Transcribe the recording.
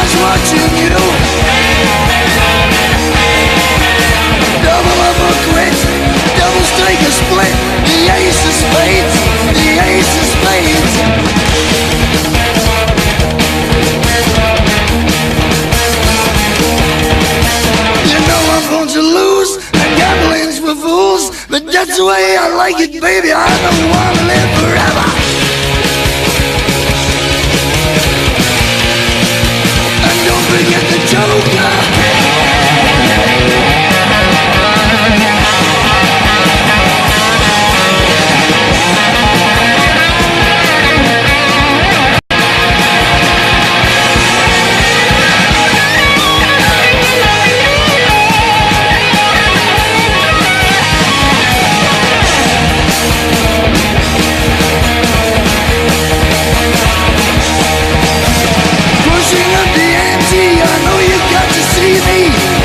eyes watching you. Double up or quit, double strike or split. The ace of spades, the ace of spades. You know I'm going to lose, and gambling's for fools. But that's the way I like it, baby, I don't wanna live forever. And don't forget the Joker. Pushing up the ante, I know you got to see me.